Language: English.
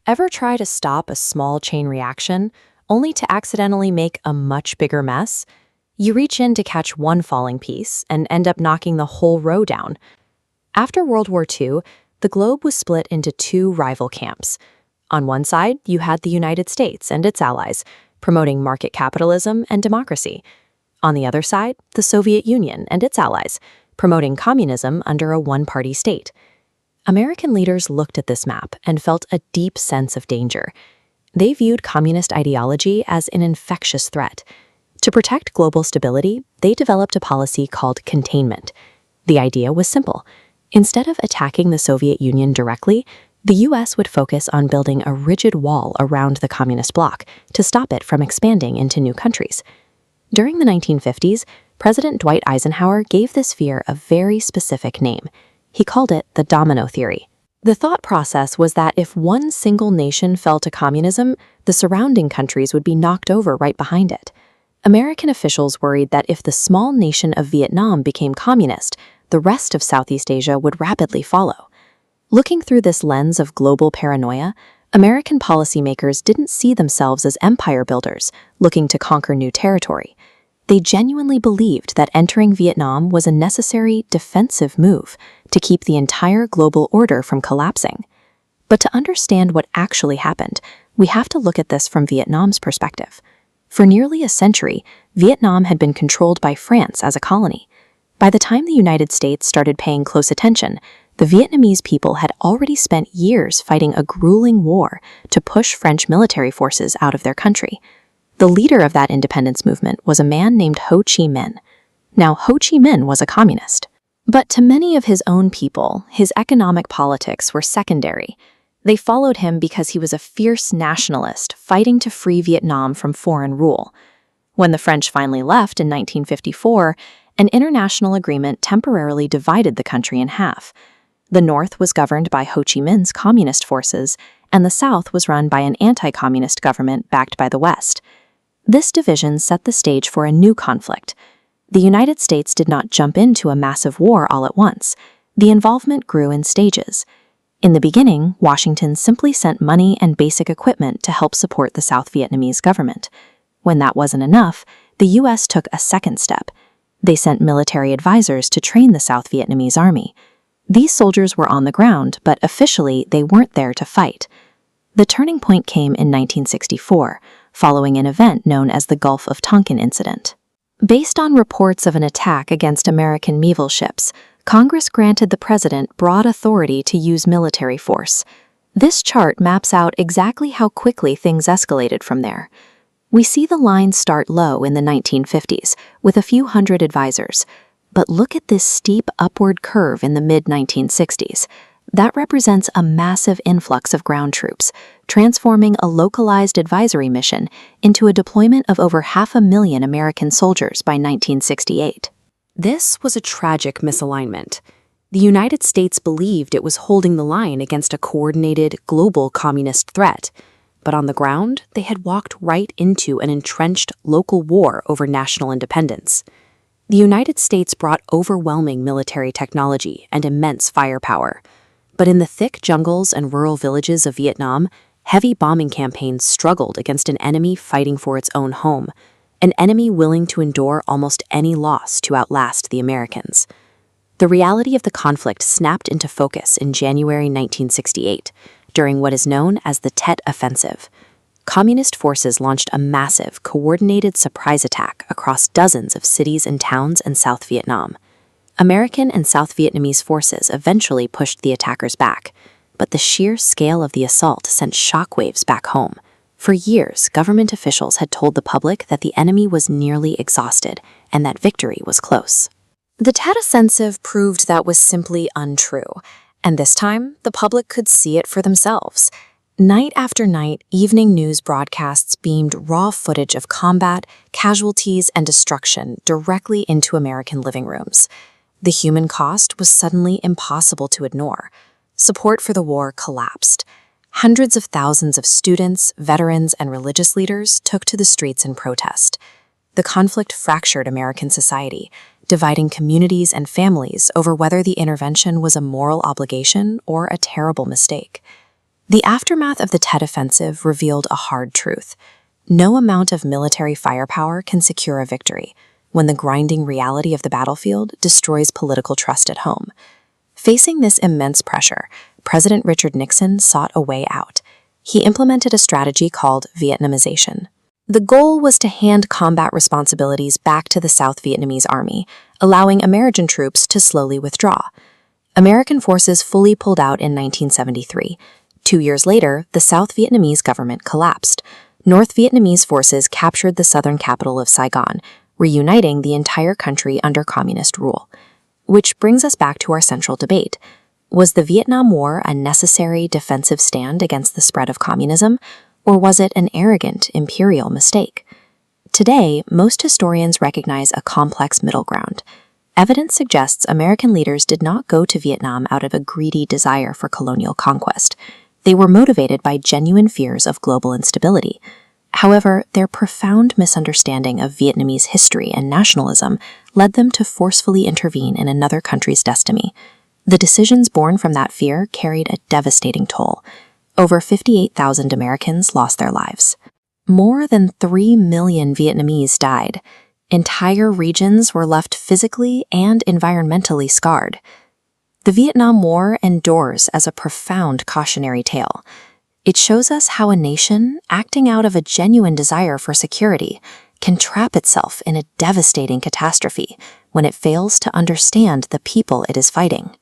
Ever try to stop a small chain reaction, only to accidentally make a much bigger mess? You reach in to catch one falling piece and end up knocking the whole row down. After World War II, the globe was split into two rival camps. On one side, you had the United States and its allies, promoting market capitalism and democracy. On the other side, the Soviet Union and its allies, promoting communism under a one-party state. American leaders looked at this map and felt a deep sense of danger. They viewed communist ideology as an infectious threat. To protect global stability, they developed a policy called containment. The idea was simple. Instead of attacking the Soviet Union directly, the U.S. would focus on building a rigid wall around the communist bloc to stop it from expanding into new countries. During the 1950s, President Dwight Eisenhower gave this fear a very specific name. He called it the Domino Theory. The thought process was that if one single nation fell to communism, the surrounding countries would be knocked over right behind it. American officials worried that if the small nation of Vietnam became communist, the rest of Southeast Asia would rapidly follow. Looking through this lens of global paranoia, American policymakers didn't see themselves as empire builders looking to conquer new territory. They genuinely believed that entering Vietnam was a necessary defensive move to keep the entire global order from collapsing. But to understand what actually happened, we have to look at this from Vietnam's perspective. For nearly a century, Vietnam had been controlled by France as a colony. By the time the United States started paying close attention, the Vietnamese people had already spent years fighting a grueling war to push French military forces out of their country. The leader of that independence movement was a man named Ho Chi Minh. Now, Ho Chi Minh was a communist. But to many of his own people, his economic politics were secondary. They followed him because he was a fierce nationalist fighting to free Vietnam from foreign rule. When the French finally left in 1954, an international agreement temporarily divided the country in half. The North was governed by Ho Chi Minh's communist forces, and the South was run by an anti-communist government backed by the West. This division set the stage for a new conflict. The United States did not jump into a massive war all at once. The involvement grew in stages. In the beginning, Washington simply sent money and basic equipment to help support the South Vietnamese government. When that wasn't enough, the U.S. took a second step. They sent military advisors to train the South Vietnamese army. These soldiers were on the ground, but officially they weren't there to fight. The turning point came in 1964, following an event known as the Gulf of Tonkin incident. Based on reports of an attack against American naval ships, Congress granted the president broad authority to use military force. This chart maps out exactly how quickly things escalated from there. We see the line start low in the 1950s, with a few hundred advisors. But look at this steep upward curve in the mid-1960s. That represents a massive influx of ground troops, transforming a localized advisory mission into a deployment of over 500,000 American soldiers by 1968. This was a tragic misalignment. The United States believed it was holding the line against a coordinated, global communist threat. But on the ground, they had walked right into an entrenched local war over national independence. The United States brought overwhelming military technology and immense firepower. But in the thick jungles and rural villages of Vietnam, heavy bombing campaigns struggled against an enemy fighting for its own home, an enemy willing to endure almost any loss to outlast the Americans. The reality of the conflict snapped into focus in January 1968, during what is known as the Tet Offensive. Communist forces launched a massive, coordinated surprise attack across dozens of cities and towns in South Vietnam. American and South Vietnamese forces eventually pushed the attackers back, but the sheer scale of the assault sent shockwaves back home. For years, government officials had told the public that the enemy was nearly exhausted and that victory was close. The Tet Offensive proved that was simply untrue, and this time, the public could see it for themselves. Night after night, evening news broadcasts beamed raw footage of combat, casualties, and destruction directly into American living rooms. The human cost was suddenly impossible to ignore. Support for the war collapsed. Hundreds of thousands of students, veterans, and religious leaders took to the streets in protest. The conflict fractured American society, dividing communities and families over whether the intervention was a moral obligation or a terrible mistake. The aftermath of the Tet Offensive revealed a hard truth. No amount of military firepower can secure a victory when the grinding reality of the battlefield destroys political trust at home. Facing this immense pressure, President Richard Nixon sought a way out. He implemented a strategy called Vietnamization. The goal was to hand combat responsibilities back to the South Vietnamese army, allowing American troops to slowly withdraw. American forces fully pulled out in 1973. 2 years later, the South Vietnamese government collapsed. North Vietnamese forces captured the southern capital of Saigon, reuniting the entire country under communist rule. Which brings us back to our central debate. Was the Vietnam War a necessary defensive stand against the spread of communism, or was it an arrogant imperial mistake? Today, most historians recognize a complex middle ground. Evidence suggests American leaders did not go to Vietnam out of a greedy desire for colonial conquest. They were motivated by genuine fears of global instability. However, their profound misunderstanding of Vietnamese history and nationalism led them to forcefully intervene in another country's destiny. The decisions born from that fear carried a devastating toll. Over 58,000 Americans lost their lives. More than 3 million Vietnamese died. Entire regions were left physically and environmentally scarred. The Vietnam War endures as a profound cautionary tale. It shows us how a nation, acting out of a genuine desire for security, can trap itself in a devastating catastrophe when it fails to understand the people it is fighting.